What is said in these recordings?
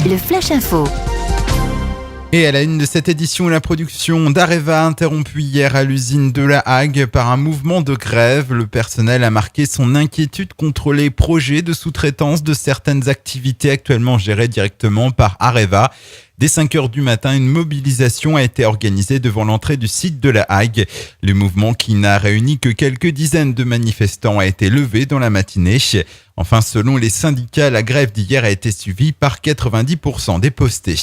le Flash Info. Et à la une de cette édition, la production d'Areva interrompue hier à l'usine de La Hague par un mouvement de grève. Le personnel a marqué son inquiétude contre les projets de sous-traitance de certaines activités actuellement gérées directement par Areva. Dès 5 heures du matin, une mobilisation a été organisée devant l'entrée du site de La Hague. Le mouvement, qui n'a réuni que quelques dizaines de manifestants, a été levé dans la matinée. Enfin, selon les syndicats, la grève d'hier a été suivie par 90% des postés.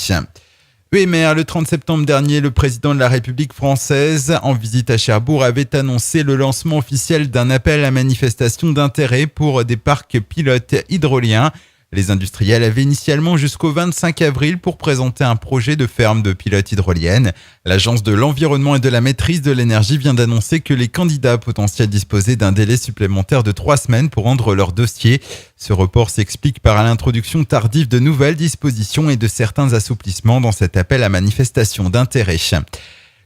EMR, le 30 septembre dernier, le président de la République française, en visite à Cherbourg, avait annoncé le lancement officiel d'un appel à manifestation d'intérêt pour des parcs pilotes hydroliens. Les industriels avaient initialement jusqu'au 25 avril pour présenter un projet de ferme de pilotes hydroliennes. L'Agence de l'environnement et de la maîtrise de l'énergie vient d'annoncer que les candidats potentiels disposaient d'un délai supplémentaire de 3 semaines pour rendre leur dossier. Ce report s'explique par l'introduction tardive de nouvelles dispositions et de certains assouplissements dans cet appel à manifestation d'intérêt.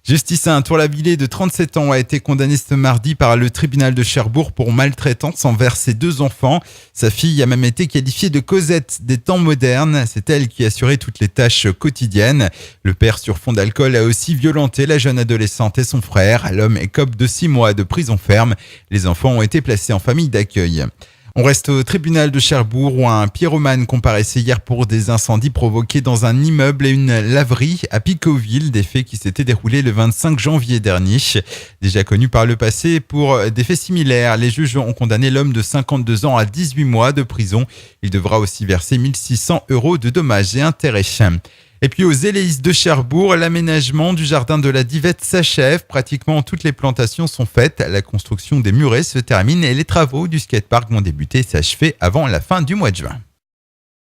Justice à Tour-la-Villers de 37 ans a été condamné ce mardi par le tribunal de Cherbourg pour maltraitance envers ses 2 enfants. Sa fille a même été qualifiée de Cosette des temps modernes. C'est elle qui assurait toutes les tâches quotidiennes. Le père, sur fond d'alcool, a aussi violenté la jeune adolescente et son frère. L'homme écope de 6 mois de prison ferme. Les enfants ont été placés en famille d'accueil. On reste au tribunal de Cherbourg où un pyromane comparaissait hier pour des incendies provoqués dans un immeuble et une laverie à Picauville, des faits qui s'étaient déroulés le 25 janvier dernier. Déjà connu par le passé pour des faits similaires, les juges ont condamné l'homme de 52 ans à 18 mois de prison. Il devra aussi verser 1 600 € de dommages et intérêts. Et puis aux Éléis de Cherbourg, l'aménagement du jardin de la Divette s'achève. Pratiquement toutes les plantations sont faites. La construction des murets se termine et les travaux du skatepark vont débuter et s'achever avant la fin du mois de juin.